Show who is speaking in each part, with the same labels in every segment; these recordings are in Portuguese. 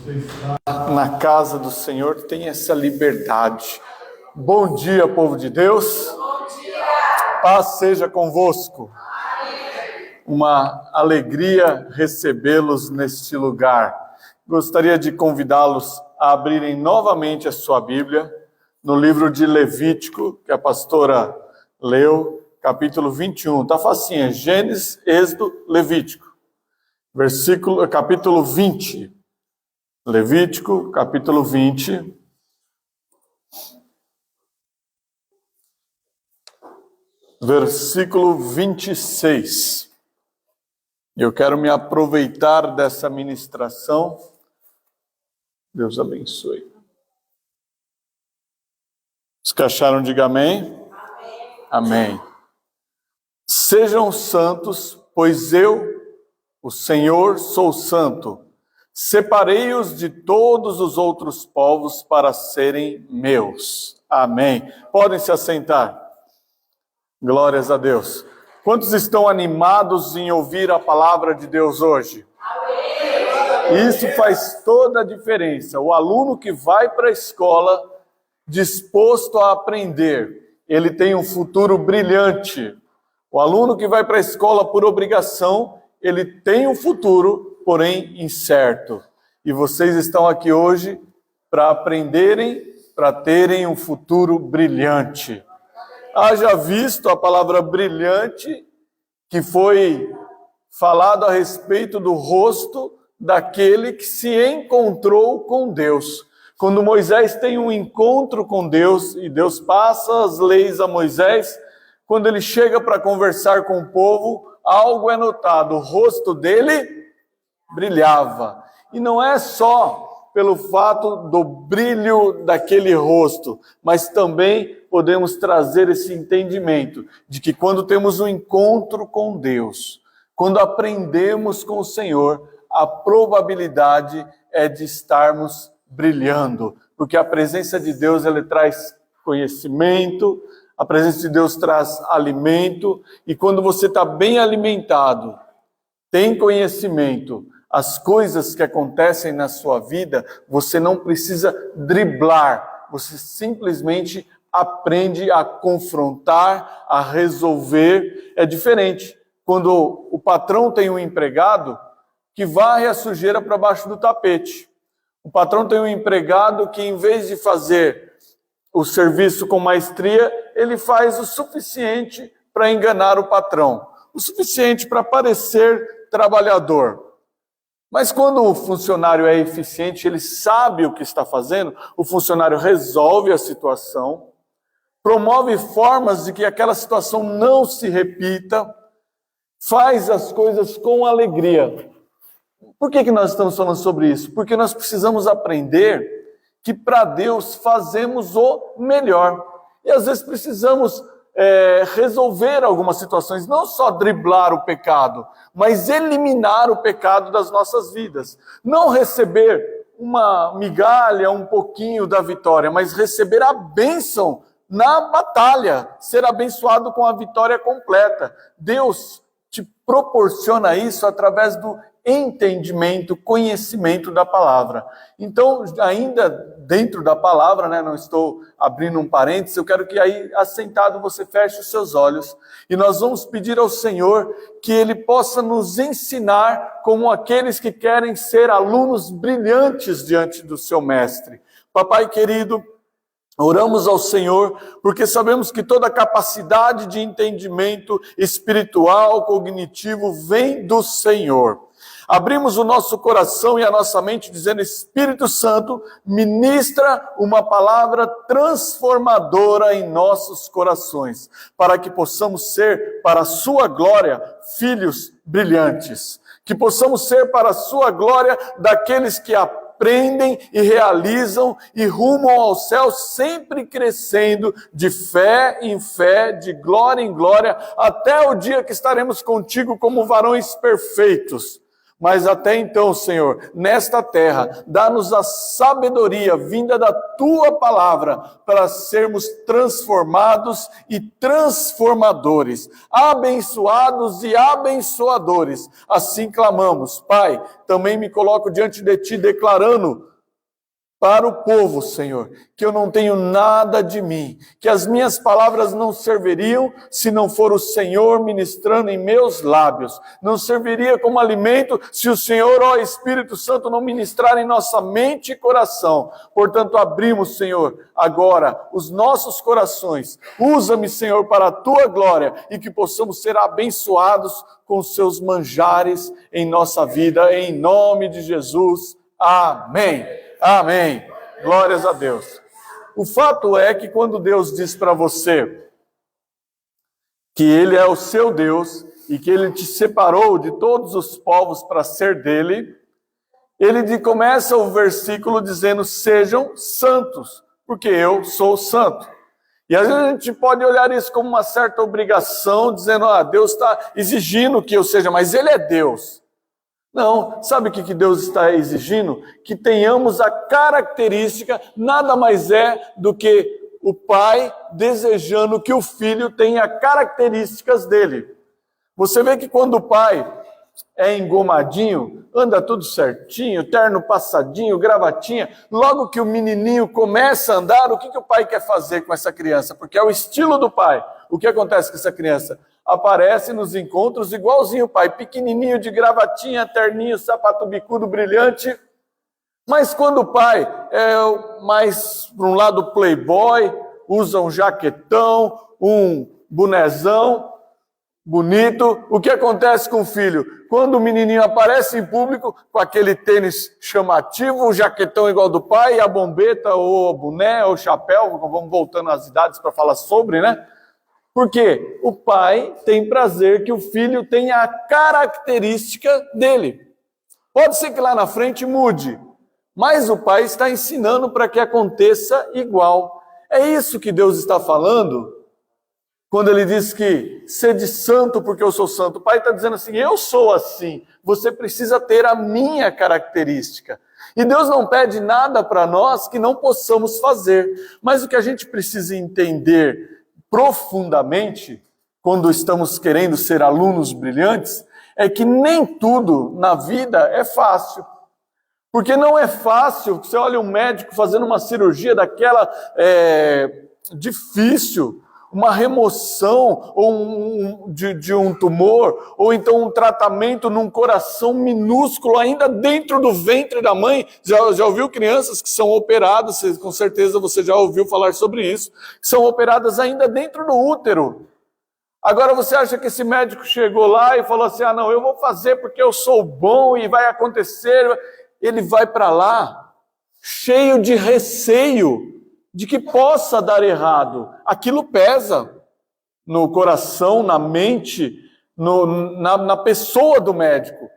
Speaker 1: Você está na casa do Senhor, tem essa liberdade. Bom dia, povo de Deus.
Speaker 2: Bom dia.
Speaker 1: Paz seja convosco. Uma alegria recebê-los neste lugar. Gostaria de convidá-los a abrirem novamente a sua Bíblia no livro de Levítico, que a pastora leu, capítulo 21. Tá facinho, é Gênesis, Êxodo, Levítico. Capítulo 20. Levítico, capítulo 20. Versículo 26. Eu quero me aproveitar dessa ministração. Deus abençoe. Os que acharam, diga amém. Amém. Sejam santos, pois eu, o Senhor, sou santo. Separei-os de todos os outros povos para serem meus. Amém. Podem se assentar. Glórias a Deus. Quantos estão animados em ouvir a palavra de Deus hoje? Amém. Isso faz toda a diferença. O aluno que vai para a escola disposto a aprender, ele tem um futuro brilhante. O aluno que vai para a escola por obrigação, ele tem um futuro, porém incerto. E vocês estão aqui hoje para aprenderem, para terem um futuro brilhante. Haja visto a palavra brilhante que foi falado a respeito do rosto daquele que se encontrou com Deus. Quando Moisés tem um encontro com Deus e Deus passa as leis a Moisés, quando ele chega para conversar com o povo, algo é notado, o rosto dele brilhava. E não é só pelo fato do brilho daquele rosto, mas também podemos trazer esse entendimento de que quando temos um encontro com Deus, quando aprendemos com o Senhor, a probabilidade é de estarmos brilhando, porque a presença de Deus, ela traz conhecimento, a presença de Deus traz alimento, e quando você está bem alimentado, tem conhecimento, as coisas que acontecem na sua vida, você não precisa driblar, você simplesmente aprende a confrontar, a resolver. É diferente quando o patrão tem um empregado que varre a sujeira para baixo do tapete. O patrão tem um empregado que, em vez de fazer o serviço com maestria, ele faz o suficiente para enganar o patrão, o suficiente para parecer trabalhador. Mas quando o funcionário é eficiente, ele sabe o que está fazendo, o funcionário resolve a situação, promove formas de que aquela situação não se repita, faz as coisas com alegria. Por que nós estamos falando sobre isso? Porque nós precisamos aprender que para Deus fazemos o melhor. E às vezes precisamos resolver algumas situações, não só driblar o pecado, mas eliminar o pecado das nossas vidas. Não receber uma migalha, um pouquinho da vitória, mas receber a bênção na batalha, ser abençoado com a vitória completa. Deus te proporciona isso através do entendimento, conhecimento da palavra. Então, ainda dentro da palavra, não estou abrindo um parênteses, eu quero que aí, assentado, você feche os seus olhos e nós vamos pedir ao Senhor que Ele possa nos ensinar como aqueles que querem ser alunos brilhantes diante do seu Mestre. Papai querido, oramos ao Senhor, porque sabemos que toda capacidade de entendimento espiritual, cognitivo, vem do Senhor. Abrimos o nosso coração e a nossa mente dizendo: Espírito Santo, ministra uma palavra transformadora em nossos corações, para que possamos ser, para a sua glória, filhos brilhantes. Que possamos ser, para a sua glória, daqueles que aprendem e realizam e rumam ao céu, sempre crescendo de fé em fé, de glória em glória, até o dia que estaremos contigo como varões perfeitos. Mas até então, Senhor, nesta terra, dá-nos a sabedoria vinda da Tua palavra para sermos transformados e transformadores, abençoados e abençoadores. Assim clamamos. Pai, também me coloco diante de Ti declarando para o povo, Senhor, que eu não tenho nada de mim, que as minhas palavras não serviriam se não for o Senhor ministrando em meus lábios, não serviria como alimento se o Senhor, ó Espírito Santo, não ministrar em nossa mente e coração. Portanto, abrimos, Senhor, agora os nossos corações, usa-me, Senhor, para a Tua glória e que possamos ser abençoados com os Seus manjares em nossa vida, em nome de Jesus. Amém. Amém. Glórias a Deus. O fato é que quando Deus diz para você que Ele é o seu Deus e que Ele te separou de todos os povos para ser dele, Ele começa o versículo dizendo: sejam santos, porque eu sou santo. E às vezes a gente pode olhar isso como uma certa obrigação, dizendo: Deus está exigindo que eu seja, mas Ele é Deus. Não, sabe o que Deus está exigindo? Que tenhamos a característica, nada mais é do que o pai desejando que o filho tenha características dele. Você vê que quando o pai é engomadinho, anda tudo certinho, terno passadinho, gravatinha, logo que o menininho começa a andar, o que o pai quer fazer com essa criança? Porque é o estilo do pai. O que acontece com essa criança? Aparece nos encontros igualzinho o pai, pequenininho, de gravatinha, terninho, sapato bicudo, brilhante. Mas quando o pai é mais para um lado playboy, usa um jaquetão, um bonezão bonito, o que acontece com o filho? Quando o menininho aparece em público com aquele tênis chamativo, o jaquetão igual do pai, a bombeta, ou o boné, ou o chapéu, vamos voltando às idades para falar sobre, né? Porque o pai tem prazer que o filho tenha a característica dele. Pode ser que lá na frente mude, mas o pai está ensinando para que aconteça igual. É isso que Deus está falando quando Ele diz que sede santo porque eu sou santo. O pai está dizendo assim: eu sou assim, você precisa ter a minha característica. E Deus não pede nada para nós que não possamos fazer. Mas o que a gente precisa entender profundamente, quando estamos querendo ser alunos brilhantes, é que nem tudo na vida é fácil. Porque não é fácil, você olha um médico fazendo uma cirurgia daquela difícil, uma remoção ou de um tumor, ou então um tratamento num coração minúsculo, ainda dentro do ventre da mãe. Já ouviu crianças que são operadas, com certeza você já ouviu falar sobre isso, que são operadas ainda dentro do útero. Agora você acha que esse médico chegou lá e falou assim: não, eu vou fazer porque eu sou bom e vai acontecer. Ele vai para lá cheio de receio de que possa dar errado. Aquilo pesa no coração, na mente, na pessoa do médico.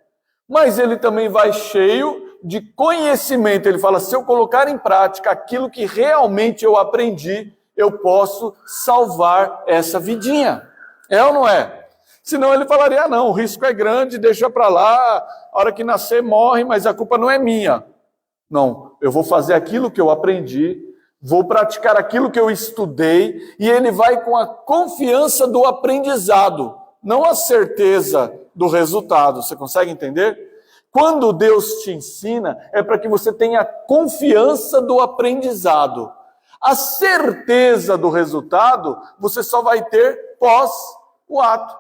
Speaker 1: Mas ele também vai cheio de conhecimento. Ele fala: se eu colocar em prática aquilo que realmente eu aprendi, eu posso salvar essa vidinha. É ou não é? Senão ele falaria: não, o risco é grande, deixa para lá, a hora que nascer morre, mas a culpa não é minha. Não, eu vou fazer aquilo que eu aprendi, vou praticar aquilo que eu estudei, e ele vai com a confiança do aprendizado, não a certeza do resultado. Você consegue entender? Quando Deus te ensina, é para que você tenha confiança do aprendizado. A certeza do resultado, você só vai ter pós o ato.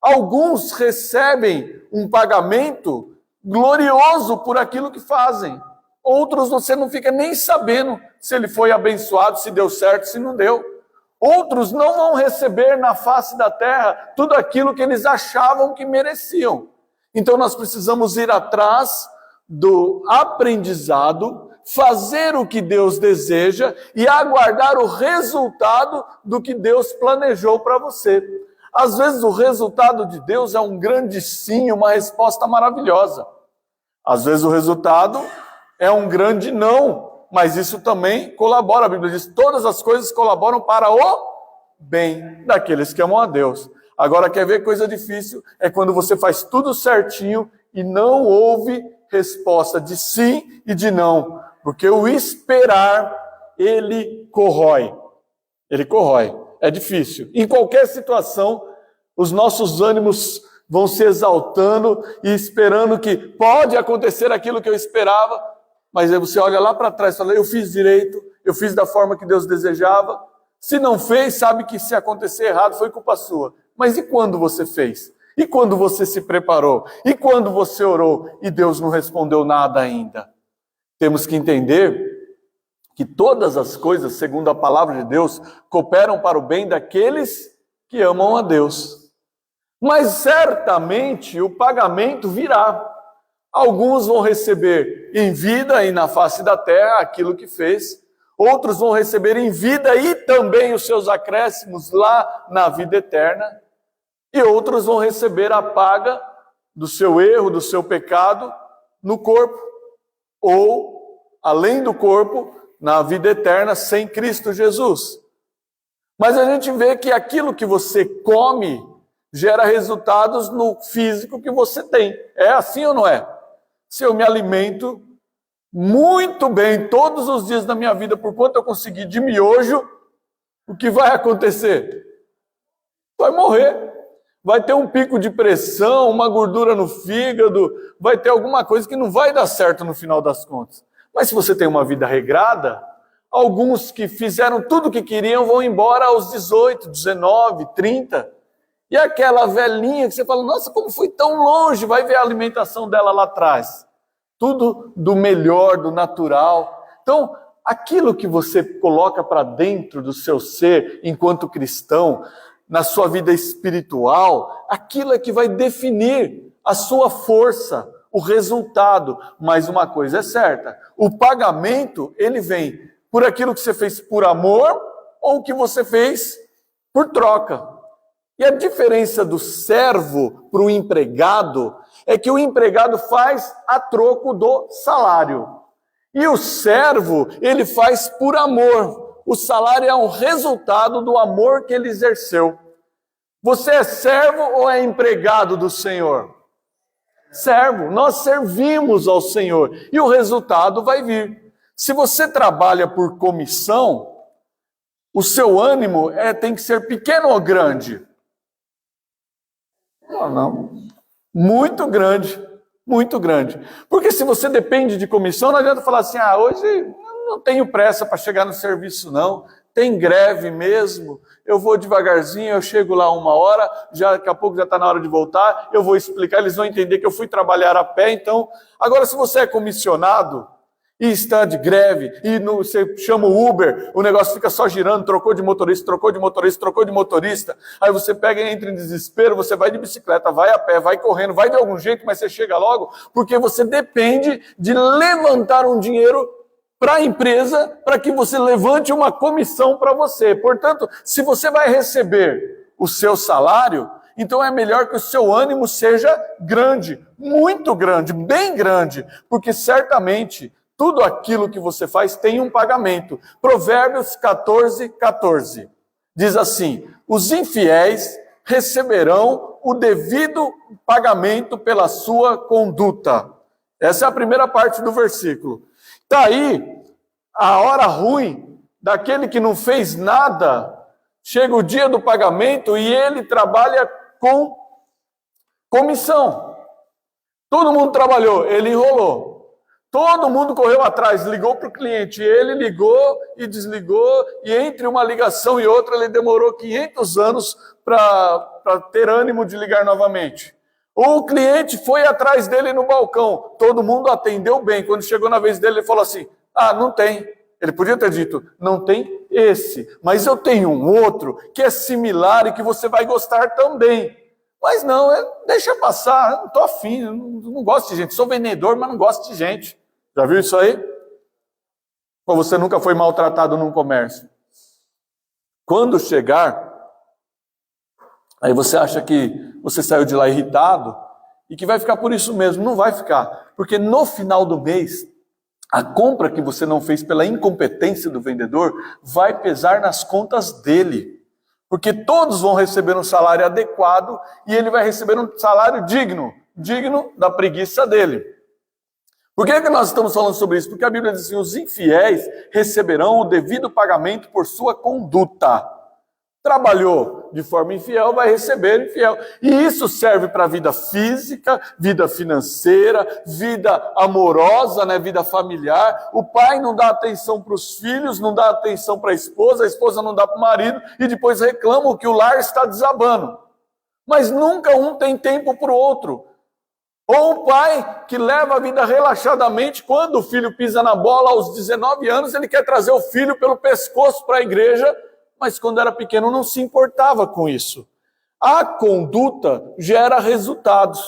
Speaker 1: Alguns recebem um pagamento glorioso por aquilo que fazem. Outros você não fica nem sabendo se ele foi abençoado, se deu certo, se não deu. Outros não vão receber na face da terra tudo aquilo que eles achavam que mereciam. Então nós precisamos ir atrás do aprendizado, fazer o que Deus deseja e aguardar o resultado do que Deus planejou para você. Às vezes o resultado de Deus é um grande sim, uma resposta maravilhosa. Às vezes o resultado é um grande não, mas isso também colabora. A Bíblia diz: todas as coisas colaboram para o bem daqueles que amam a Deus. Agora, quer ver coisa difícil? É quando você faz tudo certinho e não houve resposta de sim e de não, porque o esperar, ele corrói. Ele corrói, é difícil. Em qualquer situação, os nossos ânimos vão se exaltando e esperando que pode acontecer aquilo que eu esperava, mas aí você olha lá para trás e fala, eu fiz direito, eu fiz da forma que Deus desejava. Se não fez, sabe que se acontecer errado foi culpa sua. Mas e quando você fez? E quando você se preparou? E quando você orou e Deus não respondeu nada ainda? Temos que entender que todas as coisas, segundo a palavra de Deus, cooperam para o bem daqueles que amam a Deus. Mas certamente o pagamento virá. Alguns vão receber em vida e na face da terra aquilo que fez. Outros vão receber em vida e também os seus acréscimos lá na vida eterna. E outros vão receber a paga do seu erro, do seu pecado, no corpo. Ou, além do corpo, na vida eterna sem Cristo Jesus. Mas a gente vê que aquilo que você come gera resultados no físico que você tem. É assim ou não é? Se eu me alimento muito bem todos os dias da minha vida, por quanto eu conseguir de miojo, o que vai acontecer? Vai morrer. Vai ter um pico de pressão, uma gordura no fígado, vai ter alguma coisa que não vai dar certo no final das contas. Mas se você tem uma vida regrada, alguns que fizeram tudo o que queriam vão embora aos 18, 19, 30. E aquela velhinha que você fala, nossa, como fui tão longe, vai ver a alimentação dela lá atrás. Tudo do melhor, do natural. Então, aquilo que você coloca para dentro do seu ser enquanto cristão, na sua vida espiritual, aquilo é que vai definir a sua força, o resultado. Mas uma coisa é certa, o pagamento, ele vem por aquilo que você fez por amor ou o que você fez por troca. E a diferença do servo para o empregado é que o empregado faz a troco do salário. E o servo, ele faz por amor. O salário é um resultado do amor que ele exerceu. Você é servo ou é empregado do Senhor? Servo. Nós servimos ao Senhor. E o resultado vai vir. Se você trabalha por comissão, o seu ânimo tem que ser pequeno ou grande? Não. Muito grande, muito grande. Porque se você depende de comissão, não adianta falar assim, hoje não tenho pressa para chegar no serviço não, tem greve mesmo, eu vou devagarzinho, eu chego lá 1 hora, daqui a pouco já está na hora de voltar, eu vou explicar, eles vão entender que eu fui trabalhar a pé, então... Agora, se você é comissionado e está de greve, e você chama o Uber, o negócio fica só girando, trocou de motorista, trocou de motorista, trocou de motorista, aí você pega e entra em desespero, você vai de bicicleta, vai a pé, vai correndo, vai de algum jeito, mas você chega logo, porque você depende de levantar um dinheiro para a empresa, para que você levante uma comissão para você. Portanto, se você vai receber o seu salário, então é melhor que o seu ânimo seja grande, muito grande, bem grande, porque certamente tudo aquilo que você faz tem um pagamento. Provérbios 14, 14. Diz assim, os infiéis receberão o devido pagamento pela sua conduta. Essa é a primeira parte do versículo. Está aí a hora ruim daquele que não fez nada. Chega o dia do pagamento e ele trabalha com comissão. Todo mundo trabalhou, ele enrolou. Todo mundo correu atrás, ligou para o cliente, ele ligou e desligou, e entre uma ligação e outra ele demorou 500 anos para ter ânimo de ligar novamente. Ou o cliente foi atrás dele no balcão, todo mundo atendeu bem, quando chegou na vez dele ele falou assim, não tem. Ele podia ter dito, não tem esse, mas eu tenho um outro que é similar e que você vai gostar também. Mas não, deixa passar, eu não estou afim, eu não gosto de gente, sou vendedor, mas não gosto de gente. Já viu isso aí? Ou você nunca foi maltratado num comércio? Quando chegar, aí você acha que você saiu de lá irritado e que vai ficar por isso mesmo. Não vai ficar, porque no final do mês, a compra que você não fez pela incompetência do vendedor vai pesar nas contas dele. Porque todos vão receber um salário adequado e ele vai receber um salário digno. digno da preguiça dele. Por que nós estamos falando sobre isso? Porque a Bíblia diz assim, os infiéis receberão o devido pagamento por sua conduta. Trabalhou de forma infiel, vai receber infiel. E isso serve para a vida física, vida financeira, vida amorosa, né? Vida familiar. O pai não dá atenção para os filhos, não dá atenção para a esposa não dá para o marido, e depois reclamam que o lar está desabando. Mas nunca um tem tempo para o outro. Ou o pai que leva a vida relaxadamente, quando o filho pisa na bola aos 19 anos, ele quer trazer o filho pelo pescoço para a igreja, mas quando era pequeno não se importava com isso. A conduta gera resultados.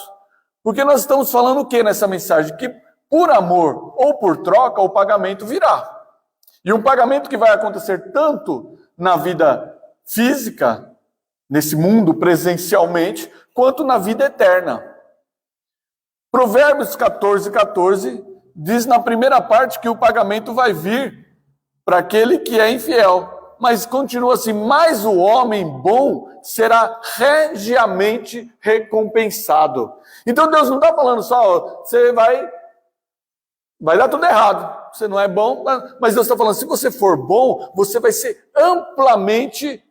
Speaker 1: Porque nós estamos falando o que nessa mensagem? Que por amor ou por troca, o pagamento virá. E um pagamento que vai acontecer tanto na vida física, nesse mundo presencialmente, quanto na vida eterna. Provérbios 14:14 diz na primeira parte que o pagamento vai vir para aquele que é infiel. Mas continua assim, mas o homem bom será regiamente recompensado. Então Deus não está falando só, você vai dar tudo errado, você não é bom, mas Deus está falando, se você for bom, você vai ser amplamente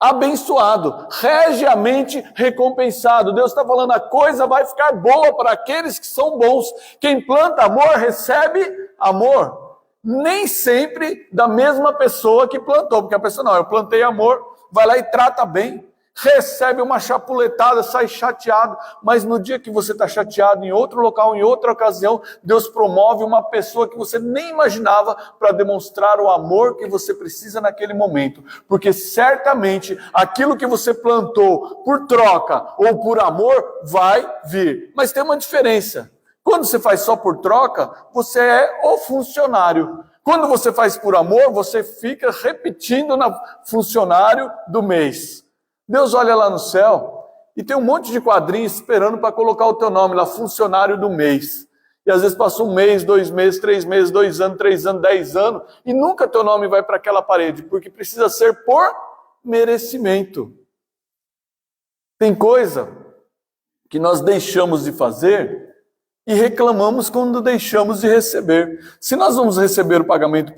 Speaker 1: abençoado, regiamente recompensado. Deus está falando, a coisa vai ficar boa para aqueles que são bons. Quem planta amor, recebe amor. Nem sempre da mesma pessoa que plantou, porque a pessoa, não, eu plantei amor, vai lá e trata bem, recebe uma chapuletada, sai chateado, mas no dia que você está chateado em outro local, em outra ocasião, Deus promove uma pessoa que você nem imaginava para demonstrar o amor que você precisa naquele momento, porque certamente aquilo que você plantou por troca ou por amor vai vir. Mas tem uma diferença. Quando você faz só por troca, você é o funcionário. Quando você faz por amor, você fica repetindo na funcionário do mês. Deus olha lá no céu e tem um monte de quadrinhos esperando para colocar o teu nome lá, funcionário do mês. E às vezes passa 1 mês, 2 meses, 3 meses, 2 anos, 3 anos, 10 anos, e nunca teu nome vai para aquela parede, porque precisa ser por merecimento. Tem coisa que nós deixamos de fazer e reclamamos quando deixamos de receber. Se nós vamos receber o pagamento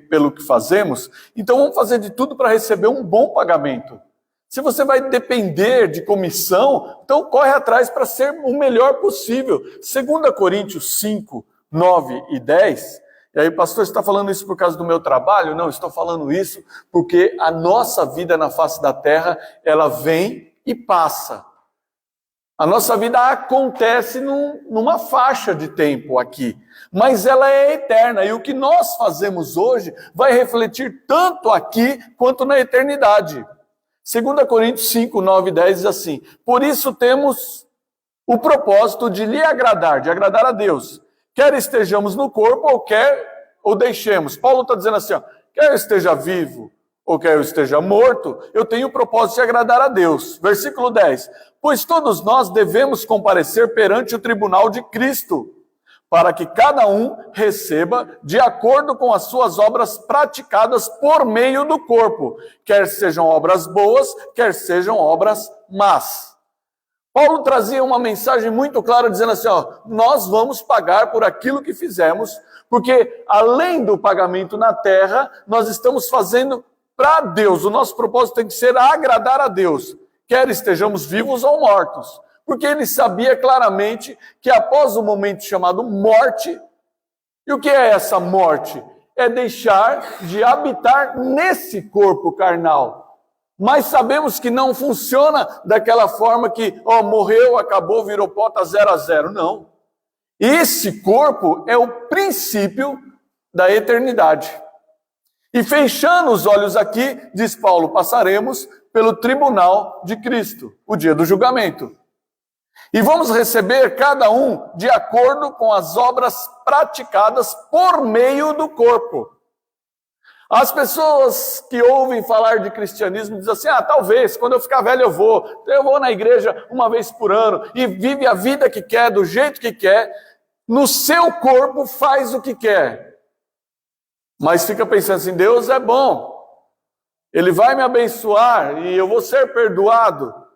Speaker 1: pelo que fazemos, então vamos fazer de tudo para receber um bom pagamento. Se você vai depender de comissão, então corre atrás para ser o melhor possível. 2 Coríntios 5, 9 e 10, e aí, pastor, você está falando isso por causa do meu trabalho? Não, estou falando isso porque a nossa vida na face da terra, ela vem e passa. A nossa vida acontece numa faixa de tempo aqui, mas ela é eterna, e o que nós fazemos hoje vai refletir tanto aqui quanto na eternidade. 2 Coríntios 5, 9 e 10 diz assim, por isso temos o propósito de lhe agradar, de agradar a Deus, quer estejamos no corpo ou deixemos. Paulo está dizendo assim, quer eu esteja vivo ou quer eu esteja morto, eu tenho o propósito de agradar a Deus. Versículo 10, pois todos nós devemos comparecer perante o tribunal de Cristo, para que cada um receba de acordo com as suas obras praticadas por meio do corpo, quer sejam obras boas, quer sejam obras más. Paulo trazia uma mensagem muito clara, dizendo assim, nós vamos pagar por aquilo que fizemos, porque além do pagamento na terra, nós estamos fazendo para Deus. O nosso propósito tem que ser agradar a Deus, quer estejamos vivos ou mortos. Porque ele sabia claramente que após o momento chamado morte, e o que é essa morte? É deixar de habitar nesse corpo carnal. Mas sabemos que não funciona daquela forma que, morreu, acabou, virou pó, tá 0 a 0. Não. Esse corpo é o princípio da eternidade. E fechando os olhos aqui, diz Paulo, passaremos pelo tribunal de Cristo, o dia do julgamento. E vamos receber cada um de acordo com as obras praticadas por meio do corpo. As pessoas que ouvem falar de cristianismo dizem assim, talvez, quando eu ficar velho eu vou na igreja uma vez por ano, e vive a vida que quer, do jeito que quer, no seu corpo faz o que quer. Mas fica pensando assim, Deus é bom, Ele vai me abençoar e eu vou ser perdoado.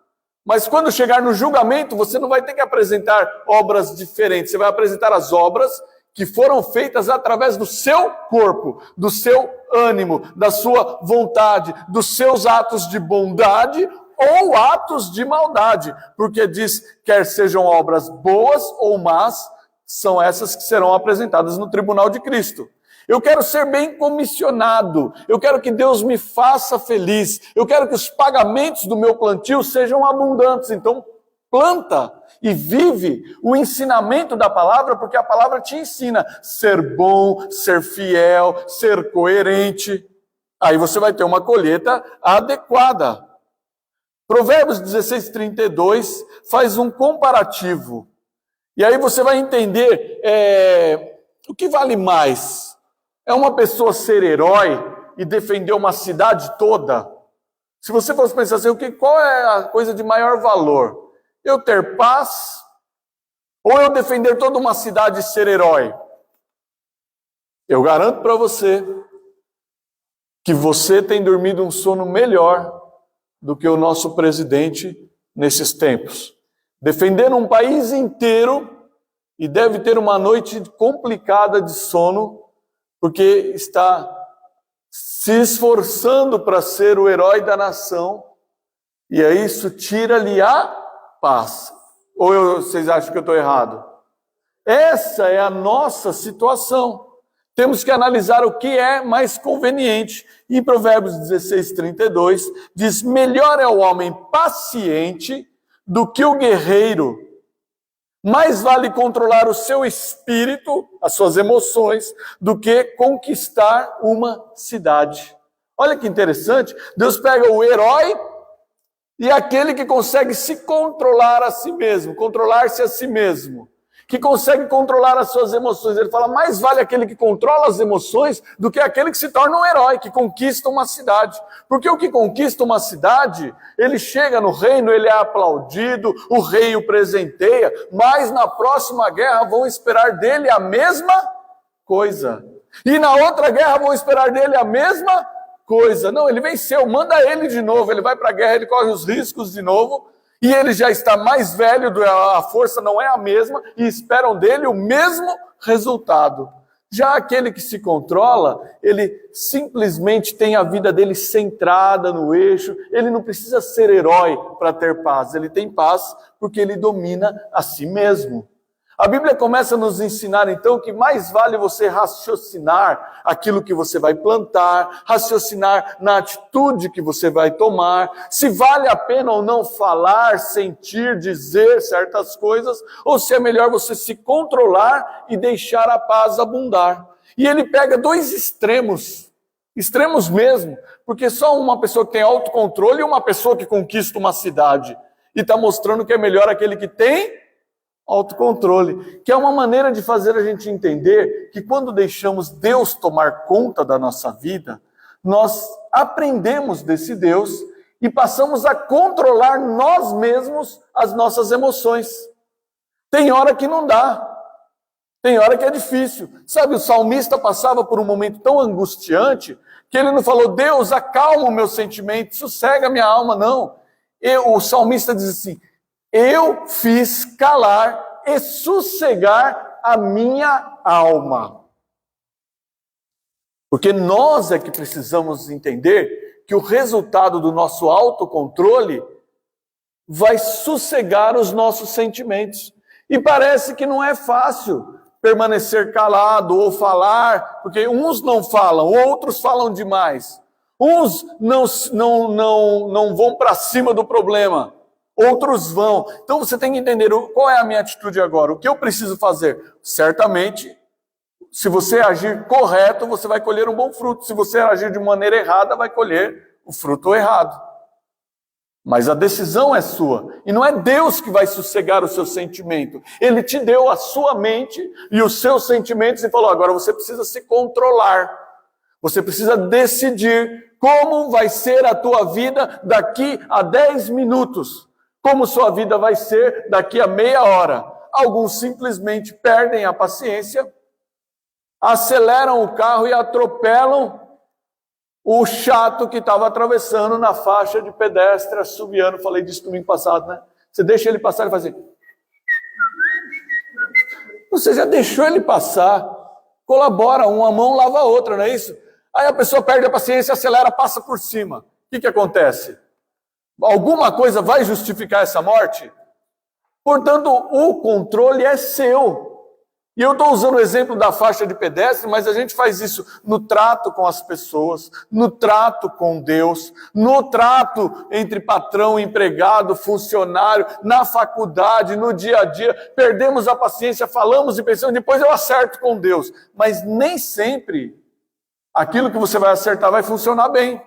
Speaker 1: Mas quando chegar no julgamento, você não vai ter que apresentar obras diferentes. Você vai apresentar as obras que foram feitas através do seu corpo, do seu ânimo, da sua vontade, dos seus atos de bondade ou atos de maldade. Porque diz, quer sejam obras boas ou más, são essas que serão apresentadas no tribunal de Cristo. Eu quero ser bem comissionado, eu quero que Deus me faça feliz, eu quero que os pagamentos do meu plantio sejam abundantes. Então, planta e vive o ensinamento da palavra, porque a palavra te ensina ser bom, ser fiel, ser coerente. Aí você vai ter uma colheita adequada. Provérbios 16:32 faz um comparativo. E aí você vai entender o que vale mais. É uma pessoa ser herói e defender uma cidade toda? Se você fosse pensar assim, qual é a coisa de maior valor? Eu ter paz ou eu defender toda uma cidade e ser herói? Eu garanto para você que você tem dormido um sono melhor do que o nosso presidente nesses tempos. Defendendo um país inteiro e deve ter uma noite complicada de sono, porque está se esforçando para ser o herói da nação, e aí isso tira-lhe a paz. Ou vocês acham que eu estou errado? Essa é a nossa situação. Temos que analisar o que é mais conveniente. Em Provérbios 16:32 diz, melhor é o homem paciente do que o guerreiro. Mais vale controlar o seu espírito, as suas emoções, do que conquistar uma cidade. Olha que interessante, Deus pega o herói e aquele que consegue se controlar a si mesmo, controlar-se a si mesmo, que consegue controlar as suas emoções. Ele fala, mais vale aquele que controla as emoções do que aquele que se torna um herói, que conquista uma cidade. Porque o que conquista uma cidade, ele chega no reino, ele é aplaudido, o rei o presenteia, mas na próxima guerra vão esperar dele a mesma coisa. E na outra guerra vão esperar dele a mesma coisa. Não, ele venceu, manda ele de novo, ele vai para a guerra, ele corre os riscos de novo, e ele já está mais velho, a força não é a mesma, e esperam dele o mesmo resultado. Já aquele que se controla, ele simplesmente tem a vida dele centrada no eixo, ele não precisa ser herói para ter paz, ele tem paz porque ele domina a si mesmo. A Bíblia começa a nos ensinar, então, que mais vale você raciocinar aquilo que você vai plantar, raciocinar na atitude que você vai tomar, se vale a pena ou não falar, sentir, dizer certas coisas, ou se é melhor você se controlar e deixar a paz abundar. E ele pega dois extremos mesmo, porque só uma pessoa que tem autocontrole e uma pessoa que conquista uma cidade. E está mostrando que é melhor aquele que tem autocontrole, que é uma maneira de fazer a gente entender que quando deixamos Deus tomar conta da nossa vida, nós aprendemos desse Deus e passamos a controlar nós mesmos as nossas emoções. Tem hora que não dá, tem hora que é difícil. Sabe, o salmista passava por um momento tão angustiante que ele não falou, Deus, acalma o meu sentimento, sossega a minha alma, não. O salmista diz assim, eu fiz calar e sossegar a minha alma. Porque nós é que precisamos entender que o resultado do nosso autocontrole vai sossegar os nossos sentimentos. E parece que não é fácil permanecer calado ou falar, porque uns não falam, outros falam demais. Uns não vão para cima do problema. Outros vão. Então você tem que entender qual é a minha atitude agora. O que eu preciso fazer? Certamente, se você agir correto, você vai colher um bom fruto. Se você agir de maneira errada, vai colher o fruto errado. Mas a decisão é sua. E não é Deus que vai sossegar o seu sentimento. Ele te deu a sua mente e os seus sentimentos e falou, agora você precisa se controlar. Você precisa decidir como vai ser a tua vida daqui a 10 minutos. Como sua vida vai ser daqui a meia hora. Alguns simplesmente perdem a paciência, aceleram o carro e atropelam o chato que estava atravessando na faixa de pedestre, assoviando, falei disso domingo passado, né? Você deixa ele passar e faz assim. Você já deixou ele passar, colabora, uma mão lava a outra, não é isso? Aí a pessoa perde a paciência, acelera, passa por cima. O que acontece? Alguma coisa vai justificar essa morte? Portanto, o controle é seu. E eu estou usando o exemplo da faixa de pedestre, mas a gente faz isso no trato com as pessoas, no trato com Deus, no trato entre patrão, empregado, funcionário, na faculdade, no dia a dia. Perdemos a paciência, falamos e pensamos, depois eu acerto com Deus. Mas nem sempre aquilo que você vai acertar vai funcionar bem.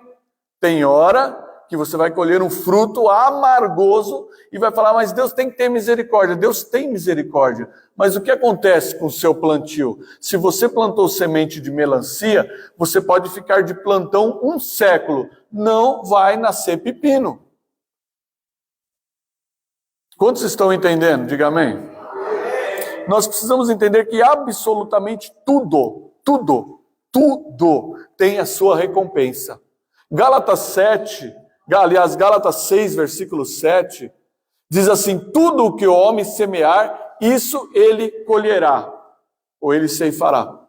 Speaker 1: Tem hora que você vai colher um fruto amargoso e vai falar, mas Deus tem que ter misericórdia. Deus tem misericórdia. Mas o que acontece com o seu plantio? Se você plantou semente de melancia, você pode ficar de plantão 1 século. Não vai nascer pepino. Quantos estão entendendo? Diga amém. Nós precisamos entender que absolutamente tudo tem a sua recompensa. Gálatas 6, versículo 7, diz assim, tudo o que o homem semear, isso ele colherá, ou ele ceifará.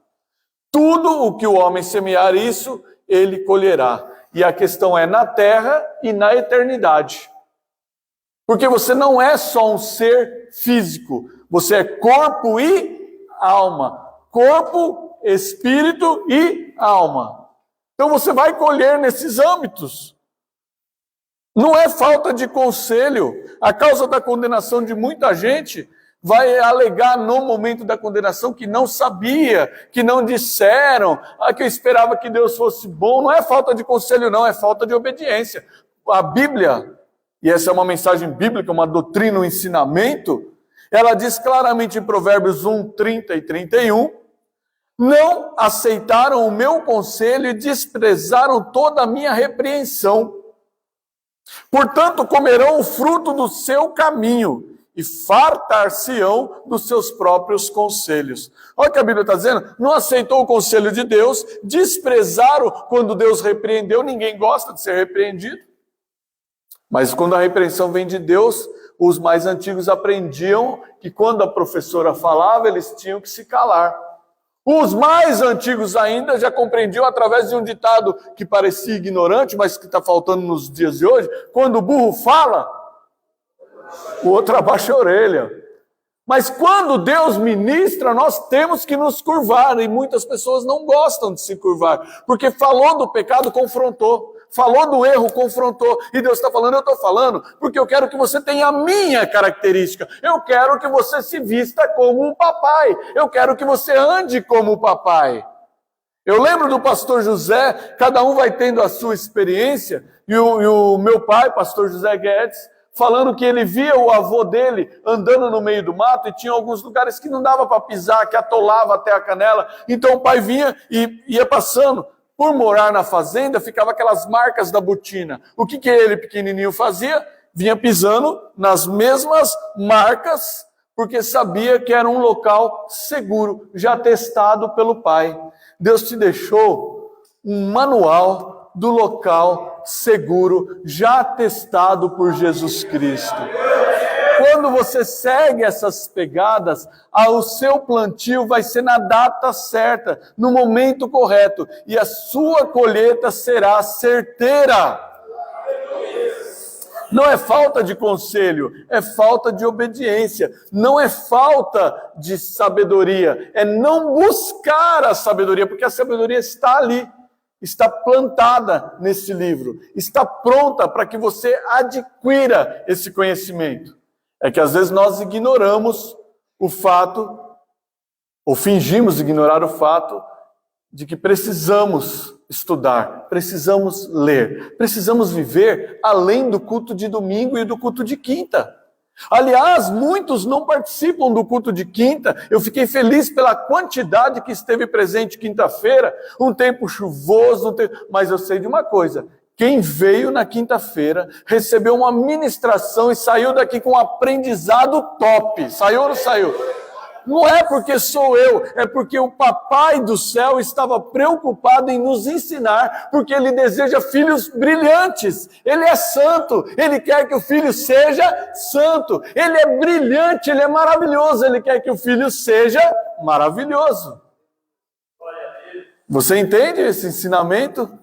Speaker 1: Tudo o que o homem semear, isso ele colherá. E a questão é na terra e na eternidade. Porque você não é só um ser físico, você é corpo e alma. Corpo, espírito e alma. Então você vai colher nesses âmbitos. Não é falta de conselho. A causa da condenação de muita gente vai alegar no momento da condenação que não sabia, que não disseram, que eu esperava que Deus fosse bom. Não é falta de conselho, não, é falta de obediência. A Bíblia, e essa é uma mensagem bíblica, uma doutrina, um ensinamento, ela diz claramente em Provérbios 1, 30 e 31, não aceitaram o meu conselho e desprezaram toda a minha repreensão. Portanto, comerão o fruto do seu caminho e fartar-se-ão dos seus próprios conselhos. Olha o que a Bíblia está dizendo. Não aceitou o conselho de Deus, desprezaram quando Deus repreendeu. Ninguém gosta de ser repreendido. Mas quando a repreensão vem de Deus, os mais antigos aprendiam que quando a professora falava, eles tinham que se calar. Os mais antigos ainda já compreendiam através de um ditado que parecia ignorante, mas que está faltando nos dias de hoje. Quando o burro fala, o outro abaixa a orelha. Mas quando Deus ministra, nós temos que nos curvar. E muitas pessoas não gostam de se curvar. Porque falou do pecado, confrontou. Falou do erro, confrontou. E Deus está falando, eu estou falando, porque eu quero que você tenha a minha característica. Eu quero que você se vista como o papai. Eu quero que você ande como o papai. Eu lembro do pastor José, cada um vai tendo a sua experiência. E o meu pai, pastor José Guedes, falando que ele via o avô dele andando no meio do mato e tinha alguns lugares que não dava para pisar, que atolava até a canela. Então o pai vinha e ia passando. Por morar na fazenda, ficava aquelas marcas da botina. O que ele, pequenininho, fazia? Vinha pisando nas mesmas marcas, porque sabia que era um local seguro, já testado pelo pai. Deus te deixou um manual do local seguro, já testado por Jesus Cristo. Quando você segue essas pegadas, o seu plantio vai ser na data certa, no momento correto, e a sua colheita será certeira. Não é falta de conselho, é falta de obediência. Não é falta de sabedoria, é não buscar a sabedoria, porque a sabedoria está ali, está plantada nesse livro, está pronta para que você adquira esse conhecimento. É que às vezes nós ignoramos o fato, ou fingimos ignorar o fato, de que precisamos estudar, precisamos ler, precisamos viver além do culto de domingo e do culto de quinta. Aliás, muitos não participam do culto de quinta. Eu fiquei feliz pela quantidade que esteve presente quinta-feira, um tempo chuvoso, mas eu sei de uma coisa. Quem veio na quinta-feira, recebeu uma ministração e saiu daqui com um aprendizado top. Saiu ou não saiu? Não é porque sou eu, é porque o Papai do céu estava preocupado em nos ensinar, porque Ele deseja filhos brilhantes. Ele é santo, Ele quer que o filho seja santo. Ele é brilhante, Ele é maravilhoso, Ele quer que o filho seja maravilhoso. Você entende esse ensinamento?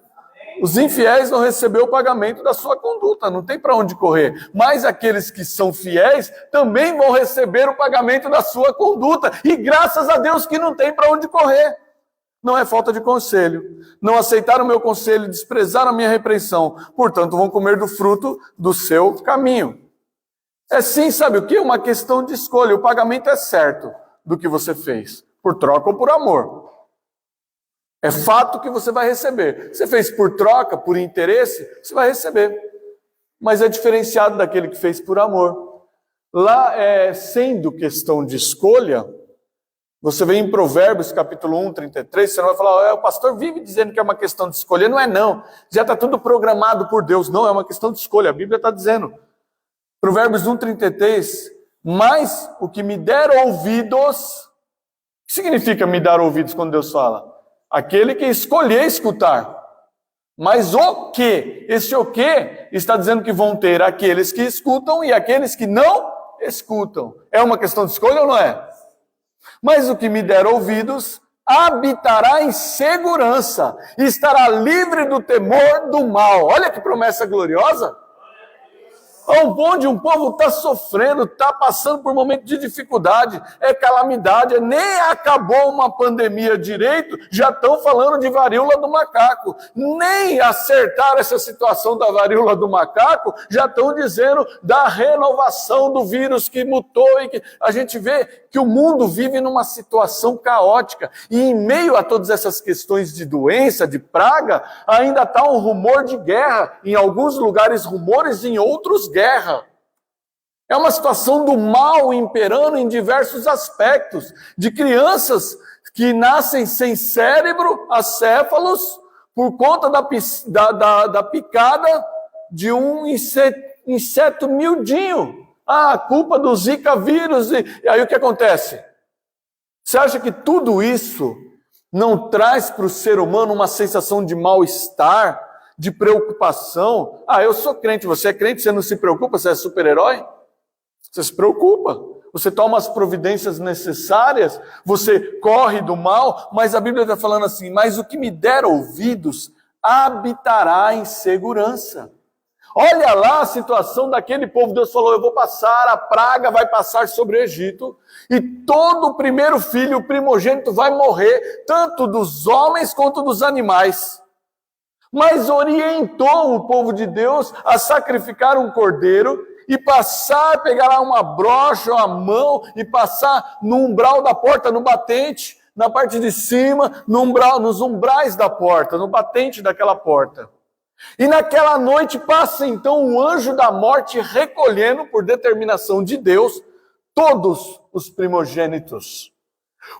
Speaker 1: Os infiéis vão receber o pagamento da sua conduta, não tem para onde correr. Mas aqueles que são fiéis também vão receber o pagamento da sua conduta. E graças a Deus que não tem para onde correr. Não é falta de conselho. Não aceitaram o meu conselho, desprezaram a minha repreensão. Portanto, vão comer do fruto do seu caminho. É sim, sabe o quê? Uma questão de escolha. O pagamento é certo do que você fez, por troca ou por amor. É fato que você vai receber. Você fez por troca, por interesse, você vai receber. Mas é diferenciado daquele que fez por amor. Lá, sendo questão de escolha, você vê em Provérbios, capítulo 1, 33, você não vai falar, o pastor vive dizendo que é uma questão de escolha. Não é não. Já está tudo programado por Deus. Não, é uma questão de escolha. A Bíblia está dizendo. Provérbios 1, 33, mas o que me der ouvidos... O que significa me dar ouvidos quando Deus fala? Aquele que escolher escutar. Mas o que? Esse o que está dizendo que vão ter aqueles que escutam e aqueles que não escutam. É uma questão de escolha ou não é? Mas o que me der ouvidos habitará em segurança e estará livre do temor do mal. Olha que promessa gloriosa. Ao ponto um povo está sofrendo, está passando por um momento de dificuldade, é calamidade, nem acabou uma pandemia direito, já estão falando de varíola do macaco. Nem acertaram essa situação da varíola do macaco, já estão dizendo da renovação do vírus que mutou. E que a gente vê que o mundo vive numa situação caótica. E em meio a todas essas questões de doença, de praga, ainda está um rumor de guerra. Em alguns lugares rumores, em outros guerra. É uma situação do mal imperando em diversos aspectos, de crianças que nascem sem cérebro, acéfalos, por conta da picada de um inseto miudinho. A culpa do Zika vírus. E aí o que acontece? Você acha que tudo isso não traz para o ser humano uma sensação de mal-estar, de preocupação? Eu sou crente, você é crente, você não se preocupa, você é super-herói? Você se preocupa, você toma as providências necessárias, você corre do mal, mas a Bíblia está falando assim, mas o que me der ouvidos habitará em segurança. Olha lá a situação daquele povo, Deus falou, eu vou passar, a praga vai passar sobre o Egito, e todo o primeiro filho, o primogênito, vai morrer, tanto dos homens quanto dos animais. Mas orientou o povo de Deus a sacrificar um cordeiro, e passar, pegar lá uma brocha, uma mão, e passar no umbral da porta, no batente, na parte de cima, no umbral, nos umbrais da porta, no batente daquela porta. E naquela noite passa então o anjo da morte recolhendo, por determinação de Deus, todos os primogênitos.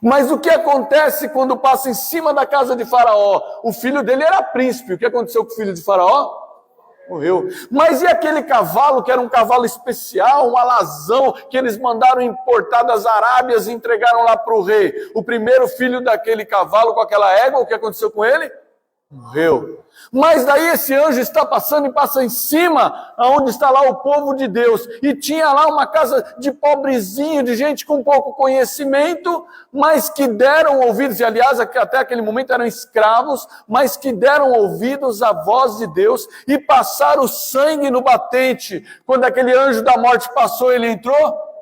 Speaker 1: Mas o que acontece quando passa em cima da casa de Faraó? O filho dele era príncipe. O que aconteceu com o filho de Faraó? Morreu. Mas e aquele cavalo, que era um cavalo especial, um alazão, que eles mandaram importar das Arábias e entregaram lá para o rei? O primeiro filho daquele cavalo com aquela égua, o que aconteceu com ele? Morreu. Mas daí esse anjo está passando e passa em cima, aonde está lá o povo de Deus. E tinha lá uma casa de pobrezinho, de gente com pouco conhecimento, mas que deram ouvidos, e aliás, até aquele momento eram escravos, mas que deram ouvidos à voz de Deus e passaram sangue no batente. Quando aquele anjo da morte passou, ele entrou?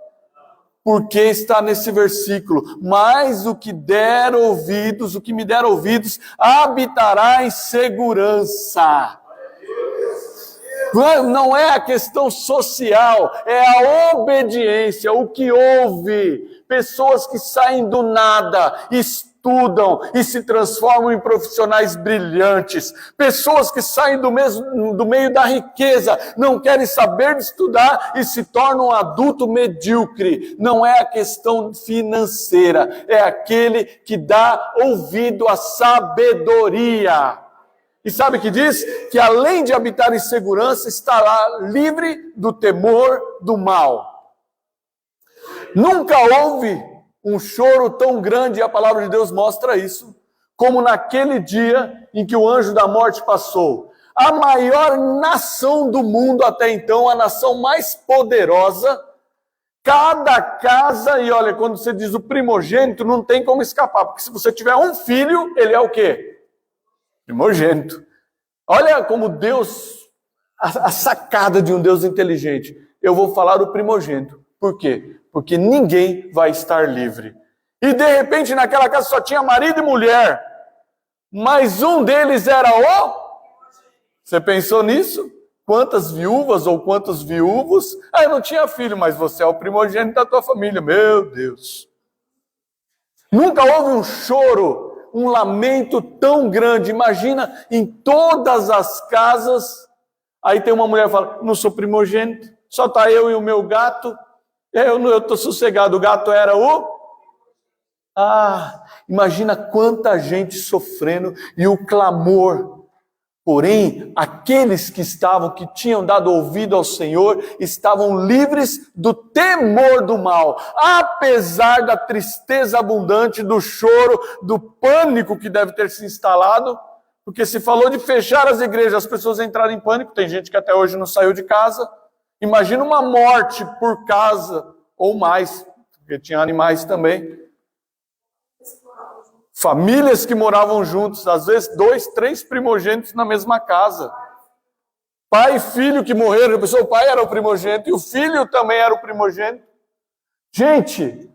Speaker 1: Porque está nesse versículo, mas o que me der ouvidos, habitará em segurança. Não é a questão social, é a obediência, o que ouve. Pessoas que saem do nada, estudam e se transformam em profissionais brilhantes. Pessoas que saem do meio da riqueza, não querem saber de estudar e se tornam adulto medíocre. Não é a questão financeira, é aquele que dá ouvido à sabedoria. E sabe o que diz? Que além de habitar em segurança, estará livre do temor do mal. Nunca houve um choro tão grande, e a palavra de Deus mostra isso, como naquele dia em que o anjo da morte passou. A maior nação do mundo até então, a nação mais poderosa, cada casa, e olha, quando você diz o primogênito, não tem como escapar, porque se você tiver um filho, ele é o quê? Primogênito. Olha como Deus, a sacada de um Deus inteligente. Eu vou falar o primogênito. Por quê? Porque ninguém vai estar livre. E de repente naquela casa só tinha marido e mulher, mas um deles era o... Você pensou nisso? Quantas viúvas ou quantos viúvos? Eu não tinha filho, mas você é o primogênito da tua família. Meu Deus! Nunca houve um choro, um lamento tão grande. Imagina, em todas as casas, aí tem uma mulher que fala, não sou primogênito, só está eu e o meu gato. Eu estou sossegado, o gato era o... imagina quanta gente sofrendo e o clamor. Porém, aqueles que tinham dado ouvido ao Senhor, estavam livres do temor do mal. Apesar da tristeza abundante, do choro, do pânico que deve ter se instalado, porque se falou de fechar as igrejas, as pessoas entraram em pânico, tem gente que até hoje não saiu de casa. Imagina uma morte por casa, ou mais, porque tinha animais também. Famílias que moravam juntos, às vezes 2, 3 primogênitos na mesma casa. Pai e filho que morreram, o pai era o primogênito e o filho também era o primogênito. Gente,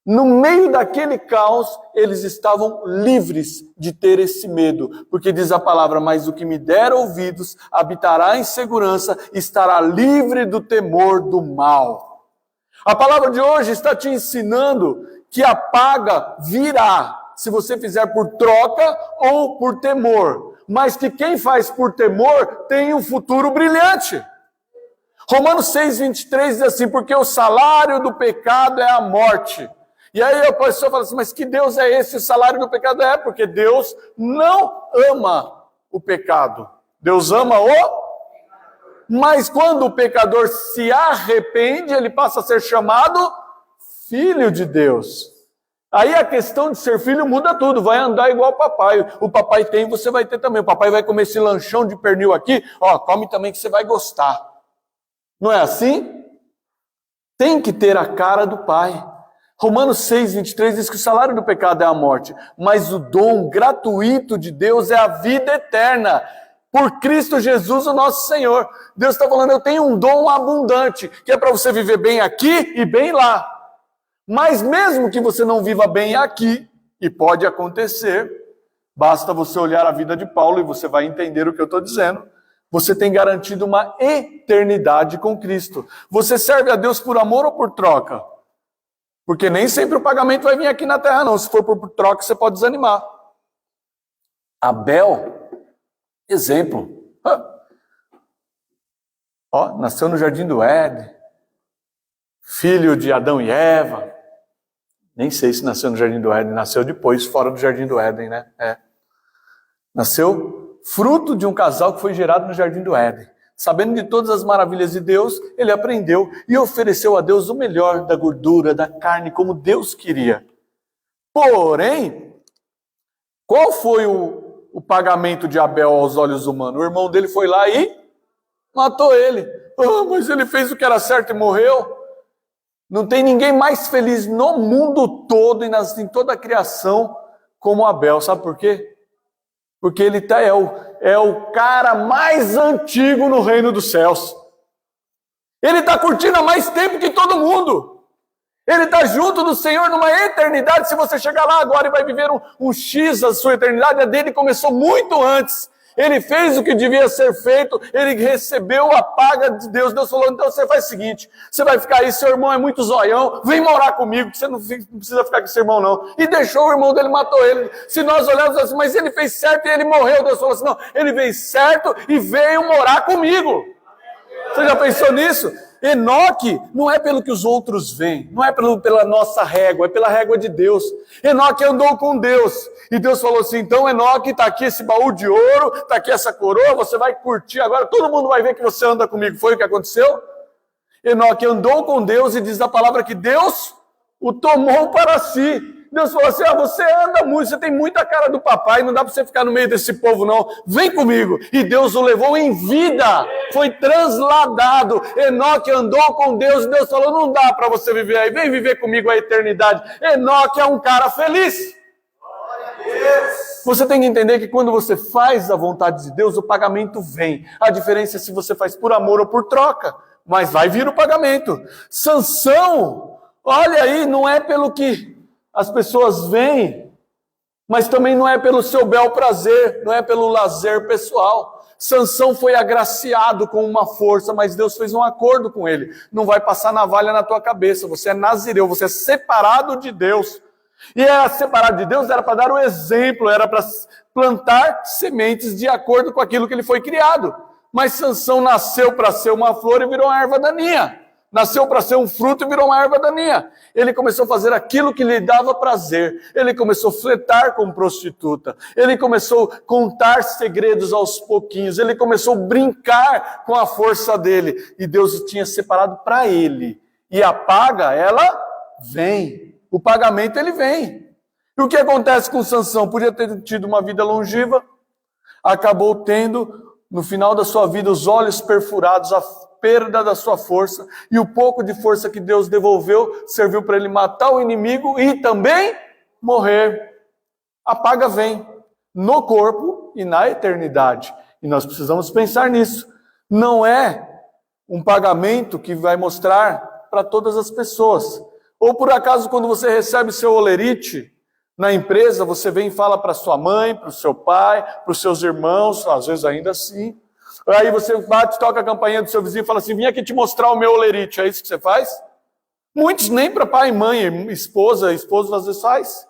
Speaker 1: no meio daquele caos, eles estavam livres de ter esse medo, porque diz a palavra, mas o que me der ouvidos habitará em segurança, estará livre do temor do mal. A palavra de hoje está te ensinando que a paga virá, se você fizer por troca ou por temor. Mas que quem faz por temor tem um futuro brilhante. Romanos 6:23 diz assim, porque o salário do pecado é a morte. E aí a pessoa fala assim, mas que Deus é esse? O salário do pecado é porque Deus não ama o pecado. Deus ama o... Mas quando o pecador se arrepende, ele passa a ser chamado filho de Deus. Aí a questão de ser filho muda tudo, vai andar igual o papai. O papai tem, você vai ter também. O papai vai comer esse lanchão de pernil aqui, come também que você vai gostar. Não é assim? Tem que ter a cara do pai. Romanos 6:23 diz que o salário do pecado é a morte, mas o dom gratuito de Deus é a vida eterna, por Cristo Jesus, o nosso Senhor. Deus está falando, eu tenho um dom abundante, que é para você viver bem aqui e bem lá. Mas mesmo que você não viva bem aqui, e pode acontecer, basta você olhar a vida de Paulo e você vai entender o que eu estou dizendo, você tem garantido uma eternidade com Cristo. Você serve a Deus por amor ou por troca? Porque nem sempre o pagamento vai vir aqui na terra, não. Se for por troca, você pode desanimar. Abel, exemplo. Nasceu no Jardim do Éden. Filho de Adão e Eva. Nem sei se nasceu no Jardim do Éden, nasceu depois, fora do Jardim do Éden, né? Nasceu fruto de um casal que foi gerado no Jardim do Éden. Sabendo de todas as maravilhas de Deus, ele aprendeu e ofereceu a Deus o melhor da gordura, da carne, como Deus queria. Porém, qual foi o pagamento de Abel aos olhos humanos? O irmão dele foi lá e matou ele. Mas ele fez o que era certo e morreu. Não tem ninguém mais feliz no mundo todo e em toda a criação como Abel. Sabe por quê? Porque ele é o cara mais antigo no reino dos céus. Ele está curtindo há mais tempo que todo mundo. Ele está junto do Senhor numa eternidade. Se você chegar lá agora e vai viver um X, a sua eternidade, a dele começou muito antes. Ele fez o que devia ser feito, ele recebeu a paga de Deus. Deus falou, então você faz o seguinte, você vai ficar aí, seu irmão é muito zoião, vem morar comigo, que você não precisa ficar com seu irmão não. E deixou o irmão dele, matou ele. Se nós olharmos assim, mas ele fez certo e ele morreu. Deus falou assim, não, ele fez certo e veio morar comigo. Você já pensou nisso? Enoque não é pelo que os outros veem, não é pela nossa régua, é pela régua de Deus. Enoque andou com Deus, e Deus falou assim, então Enoque, está aqui esse baú de ouro, está aqui essa coroa, você vai curtir agora, todo mundo vai ver que você anda comigo. Foi o que aconteceu? Enoque andou com Deus, e diz a palavra que Deus o tomou para si. Deus falou assim, você anda muito, você tem muita cara do papai, não dá para você ficar no meio desse povo não, vem comigo. E Deus o levou em vida, foi transladado. Enoque andou com Deus e Deus falou, não dá para você viver aí, vem viver comigo a eternidade. Enoque é um cara feliz. Você tem que entender que quando você faz a vontade de Deus, o pagamento vem. A diferença é se você faz por amor ou por troca, mas vai vir o pagamento. Sansão, olha aí, não é pelo que as pessoas veem, mas também não é pelo seu bel prazer, não é pelo lazer pessoal. Sansão foi agraciado com uma força, mas Deus fez um acordo com ele. Não vai passar navalha na tua cabeça, você é nazireu, você é separado de Deus. E era separado de Deus, era para dar o exemplo, era para plantar sementes de acordo com aquilo que ele foi criado. Mas Sansão nasceu para ser uma flor e virou uma erva daninha. Nasceu para ser um fruto e virou uma erva daninha. Ele começou a fazer aquilo que lhe dava prazer. Ele começou a flertar com prostituta. Ele começou a contar segredos aos pouquinhos. Ele começou a brincar com a força dele. E Deus tinha separado para ele. E a paga, ela vem. O pagamento, ele vem. E o que acontece com Sansão? Podia ter tido uma vida longeva. Acabou tendo, no final da sua vida, os olhos perfurados, a perda da sua força, e o pouco de força que Deus devolveu serviu para ele matar o inimigo e também morrer. A paga vem no corpo e na eternidade. E nós precisamos pensar nisso. Não é um pagamento que vai mostrar para todas as pessoas. Ou por acaso, quando você recebe seu olerite na empresa, você vem e fala para sua mãe, para o seu pai, para os seus irmãos, às vezes ainda assim. Aí você bate, toca a campainha do seu vizinho e fala assim, vim aqui te mostrar o meu olerite, é isso que você faz? Muitos nem para pai, mãe, esposa às vezes faz.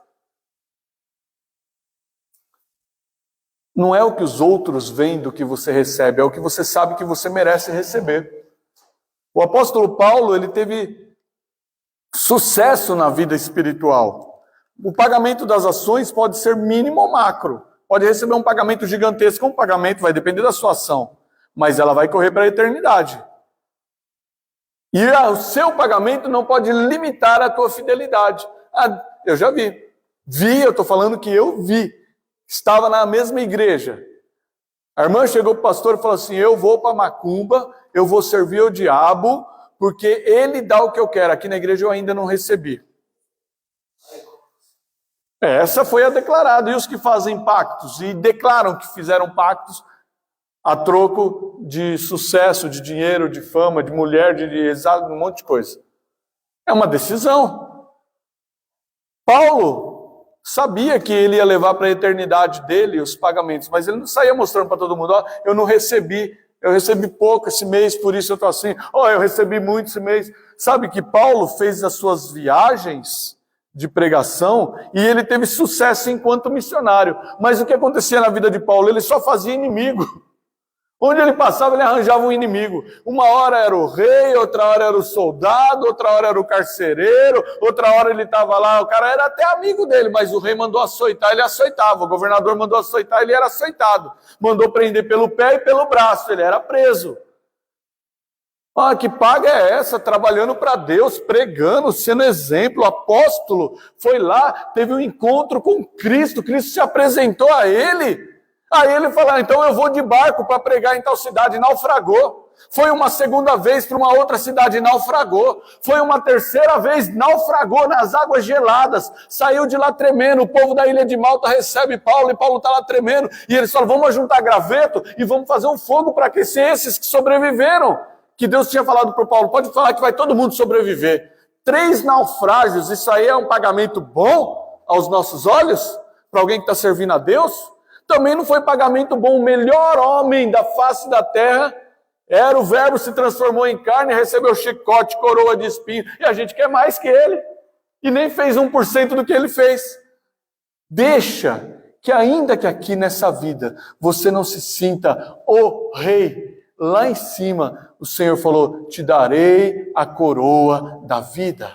Speaker 1: Não é o que os outros veem do que você recebe, é o que você sabe que você merece receber. O apóstolo Paulo, ele teve sucesso na vida espiritual. O pagamento das ações pode ser mínimo ou macro. Pode receber um pagamento gigantesco, um pagamento vai depender da sua ação, mas ela vai correr para a eternidade. E o seu pagamento não pode limitar a tua fidelidade. Eu já vi. Eu estou falando que eu vi. Estava na mesma igreja. A irmã chegou para o pastor e falou assim, eu vou para Macumba, eu vou servir o diabo, porque ele dá o que eu quero. Aqui na igreja eu ainda não recebi. Essa foi a declarada. E os que fazem pactos e declaram que fizeram pactos a troco de sucesso, de dinheiro, de fama, de mulher, de um monte de coisa. É uma decisão. Paulo sabia que ele ia levar para a eternidade dele os pagamentos, mas ele não saía mostrando para todo mundo, eu não recebi, eu recebi pouco esse mês, por isso eu estou assim, eu recebi muito esse mês. Sabe que Paulo fez as suas viagens de pregação e ele teve sucesso enquanto missionário. Mas o que acontecia na vida de Paulo? Ele só fazia inimigo. Onde ele passava, ele arranjava um inimigo. Uma hora era o rei, outra hora era o soldado, outra hora era o carcereiro, outra hora ele estava lá, o cara era até amigo dele, mas o rei mandou açoitar, ele açoitava. O governador mandou açoitar, ele era açoitado. Mandou prender pelo pé e pelo braço, ele era preso. Que paga é essa? Trabalhando para Deus, pregando, sendo exemplo, apóstolo. Foi lá, teve um encontro com Cristo, Cristo se apresentou a ele. Aí ele falou, então eu vou de barco para pregar em tal cidade, naufragou. Foi uma segunda vez para uma outra cidade, naufragou. Foi uma terceira vez, naufragou nas águas geladas. Saiu de lá tremendo. O povo da ilha de Malta recebe Paulo e Paulo está lá tremendo. E eles falam, vamos juntar graveto e vamos fazer um fogo para aquecer esses que sobreviveram. Que Deus tinha falado para o Paulo, pode falar que vai todo mundo sobreviver. 3 naufrágios, isso aí é um pagamento bom aos nossos olhos? Para alguém que está servindo a Deus? Também não foi pagamento bom. O melhor homem da face da terra era o verbo, se transformou em carne, recebeu chicote, coroa de espinho, e a gente quer mais que ele. E nem fez 1% do que ele fez. Deixa que ainda que aqui nessa vida você não se sinta o rei, lá em cima o Senhor falou, te darei a coroa da vida.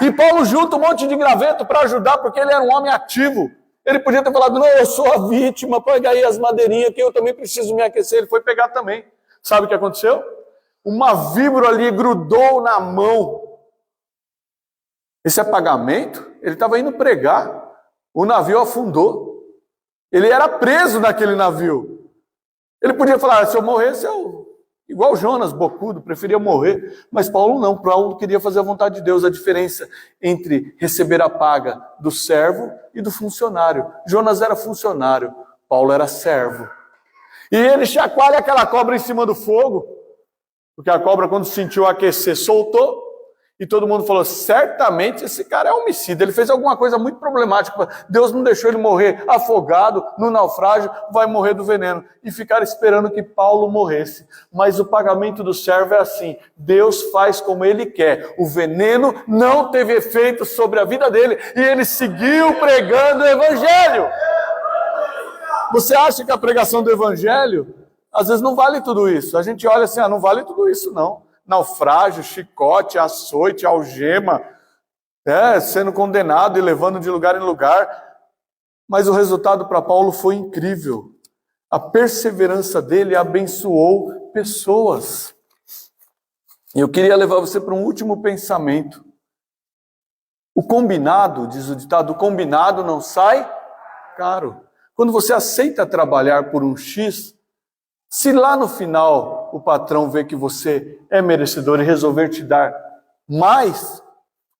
Speaker 1: E Paulo junta um monte de graveto para ajudar, porque ele era um homem ativo. Ele podia ter falado, não, eu sou a vítima, pega aí as madeirinhas que eu também preciso me aquecer. Ele foi pegar também. Sabe o que aconteceu? Uma víbora ali grudou na mão Esse é pagamento? Ele estava indo pregar, o navio afundou, ele era preso naquele navio. Ele podia falar, se eu morresse, igual Jonas, bocudo, preferia morrer. Mas Paulo não, Paulo queria fazer a vontade de Deus. A diferença entre receber a paga do servo e do funcionário. Jonas era funcionário, Paulo era servo. E ele chacoalha aquela cobra em cima do fogo, porque a cobra, quando sentiu aquecer, soltou. E todo mundo falou, certamente esse cara é homicida, ele fez alguma coisa muito problemática, Deus não deixou ele morrer afogado no naufrágio, vai morrer do veneno. E ficaram esperando que Paulo morresse. Mas o pagamento do servo é assim, Deus faz como ele quer. O veneno não teve efeito sobre a vida dele, e ele seguiu pregando o evangelho. Você acha que a pregação do evangelho, às vezes não vale tudo isso? A gente olha assim, não vale tudo isso não. Naufrágio, chicote, açoite, algema, sendo condenado e levando de lugar em lugar. Mas o resultado para Paulo foi incrível. A perseverança dele abençoou pessoas. E eu queria levar você para um último pensamento. O combinado, diz o ditado, o combinado não sai caro. Quando você aceita trabalhar por um X, se lá no final o patrão vê que você é merecedor e resolver te dar mais,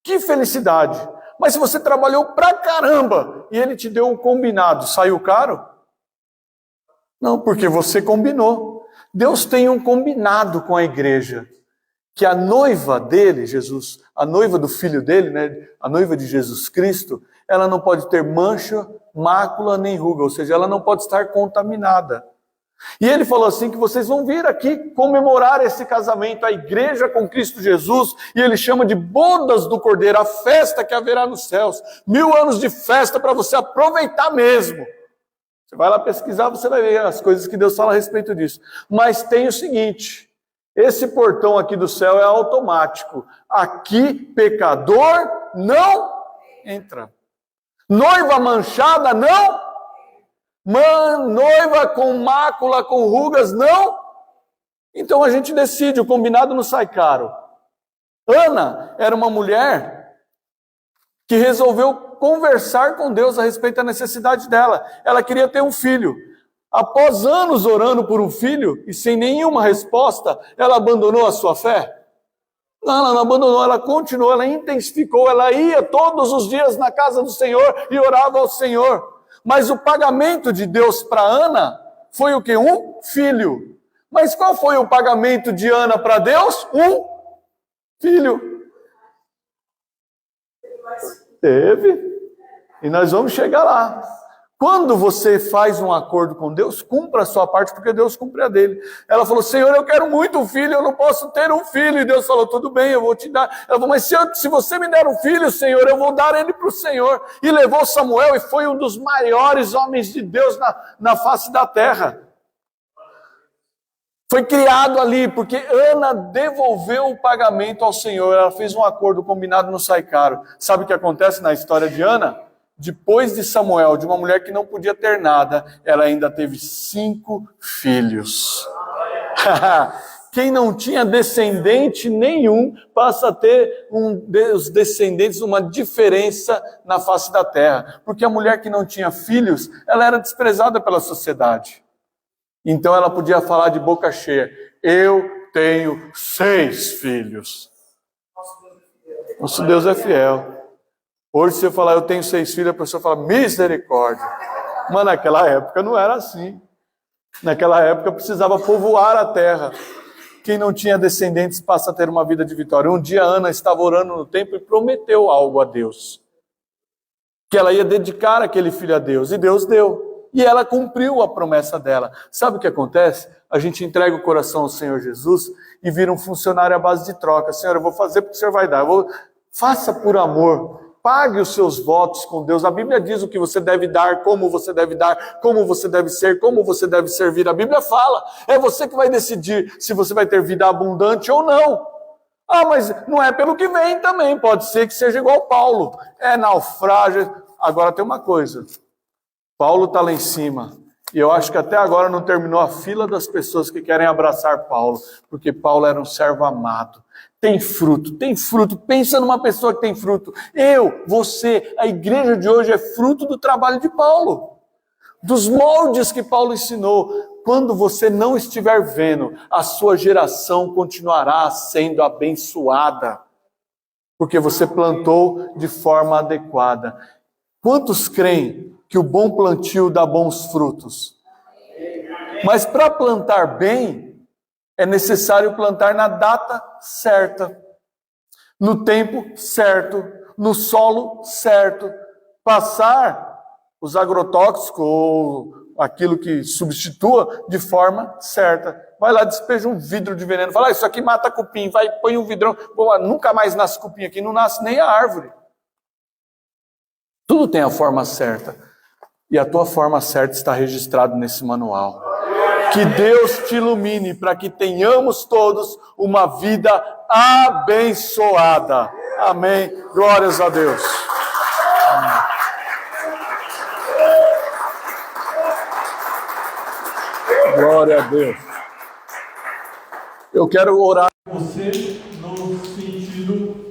Speaker 1: que felicidade! Mas se você trabalhou pra caramba e ele te deu um combinado, saiu caro? Não, porque você combinou. Deus tem um combinado com a igreja, que a noiva dele, Jesus, a noiva do filho dele, né, a noiva de Jesus Cristo, ela não pode ter mancha, mácula nem ruga, ou seja, ela não pode estar contaminada. E ele falou assim, que vocês vão vir aqui comemorar esse casamento, a igreja com Cristo Jesus, e ele chama de bodas do Cordeiro, a festa que haverá nos céus, 1000 anos de festa para você aproveitar mesmo. Você vai lá pesquisar, você vai ver as coisas que Deus fala a respeito disso. Mas tem o seguinte, esse portão aqui do céu é automático, aqui pecador não entra, noiva manchada não, noiva com mácula, com rugas, não. Então a gente decide, o combinado não sai caro. Ana era uma mulher que resolveu conversar com Deus a respeito da necessidade dela. Ela queria ter um filho. Após anos orando por um filho e sem nenhuma resposta, ela abandonou a sua fé? Não, ela não abandonou, ela continuou, ela intensificou, ela ia todos os dias na casa do Senhor e orava ao Senhor. Mas o pagamento de Deus para Ana foi o quê? Um filho. Mas qual foi o pagamento de Ana para Deus? Um filho. Teve. E nós vamos chegar lá. Quando você faz um acordo com Deus, cumpra a sua parte, porque Deus cumpre a dele. Ela falou, Senhor, eu quero muito um filho, eu não posso ter um filho. E Deus falou, tudo bem, eu vou te dar. Ela falou, mas se você me der um filho, Senhor, eu vou dar ele para o Senhor. E levou Samuel e foi um dos maiores homens de Deus na face da terra. Foi criado ali, porque Ana devolveu o pagamento ao Senhor. Ela fez um acordo, combinado não sai caro. Sabe o que acontece na história de Ana? Depois de Samuel, de uma mulher que não podia ter nada, ela ainda teve 5 filhos. Quem não tinha descendente nenhum, passa a ter os descendentes, uma diferença na face da terra. Porque a mulher que não tinha filhos, ela era desprezada pela sociedade. Então ela podia falar de boca cheia, eu tenho 6 filhos. Nosso Deus é fiel. Hoje, se eu falar, eu tenho 6 filhos, a pessoa fala, misericórdia. Mas naquela época não era assim. Naquela época precisava povoar a terra. Quem não tinha descendentes passa a ter uma vida de vitória. Um dia Ana estava orando no templo e prometeu algo a Deus. Que ela ia dedicar aquele filho a Deus. E Deus deu. E ela cumpriu a promessa dela. Sabe o que acontece? A gente entrega o coração ao Senhor Jesus e vira um funcionário à base de troca. Senhor, eu vou fazer porque o Senhor vai dar. Faça por amor. Pague os seus votos com Deus. A Bíblia diz o que você deve dar, como você deve dar, como você deve ser, como você deve servir. A Bíblia fala. É você que vai decidir se você vai ter vida abundante ou não. Mas não é pelo que vem também. Pode ser que seja igual Paulo. É naufrágio. Agora tem uma coisa. Paulo está lá em cima. E eu acho que até agora não terminou a fila das pessoas que querem abraçar Paulo. Porque Paulo era um servo amado. tem fruto, tem fruto. Pensa numa pessoa que tem fruto. Eu, você, a igreja de hoje é fruto do trabalho de Paulo, dos moldes que Paulo ensinou. Quando você não estiver vendo, a sua geração continuará sendo abençoada, porque você plantou de forma adequada. Quantos creem que o bom plantio dá bons frutos? Mas para plantar bem, é necessário plantar na data certa, no tempo certo, no solo certo, passar os agrotóxicos ou aquilo que substitua de forma certa. Vai lá, despeja um vidro de veneno, fala, isso aqui mata cupim, vai, põe um vidrão, pô, nunca mais nasce cupim aqui, não nasce nem a árvore. Tudo tem a forma certa. E a tua forma certa está registrada nesse manual. Que Deus te ilumine para que tenhamos todos uma vida abençoada. Amém. Glórias a Deus. Glória a Deus. Eu quero orar
Speaker 2: com você no sentido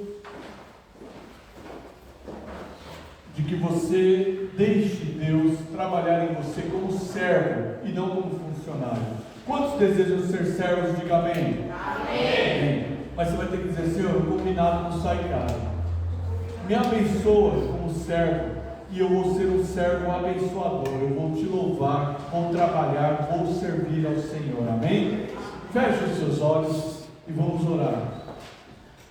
Speaker 2: de que você deixe Deus trabalhar em você como servo e não como funcionário. Quantos desejam ser servos? Diga amém. Amém. Mas você vai ter que dizer, Senhor, o combinado não sai caro. Me abençoa como servo e eu vou ser um servo abençoador. Eu vou te louvar, vou trabalhar, vou servir ao Senhor. Amém? Feche os seus olhos e vamos orar.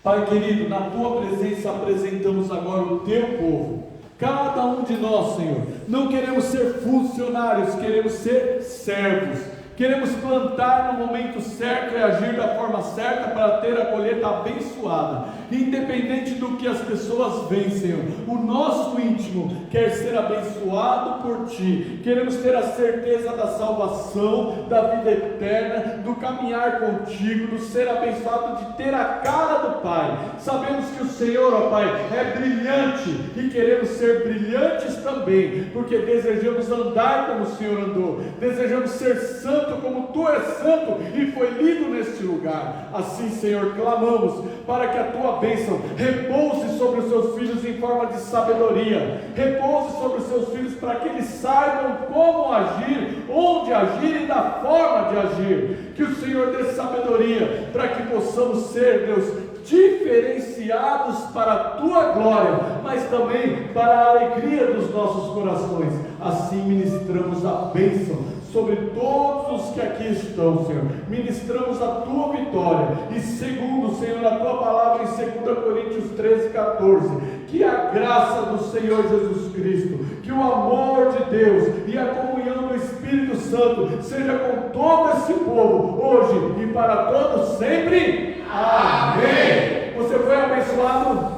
Speaker 2: Pai querido, na tua presença apresentamos agora o teu povo. Cada um de nós, Senhor, não queremos ser funcionários, queremos ser servos. Queremos plantar no momento certo e agir da forma certa para ter a colheita abençoada. Independente do que as pessoas veem, Senhor, o nosso íntimo quer ser abençoado por Ti. Queremos ter a certeza da salvação, da vida eterna, do caminhar contigo, do ser abençoado, de ter a cara do Pai. Sabemos que o Senhor, ó Pai, é brilhante e queremos ser brilhantes também, porque desejamos andar como o Senhor andou, desejamos ser santos como Tu és santo e foi lido neste lugar. Assim, Senhor, clamamos para que a Tua bênção repouse sobre os Seus filhos em forma de sabedoria, repouse sobre os Seus filhos para que eles saibam como agir, onde agir e da forma de agir. Que o Senhor dê sabedoria para que possamos ser, Deus, diferenciados para a Tua glória, mas também para a alegria dos nossos corações. Assim ministramos a bênção sobre todos os que aqui estão, Senhor. Ministramos a Tua vitória. E segundo, Senhor, a Tua palavra em 2 Coríntios 13:14, que a graça do Senhor Jesus Cristo, que o amor de Deus e a comunhão do Espírito Santo seja com todo esse povo, hoje e para todos sempre. Amém. Você foi abençoado?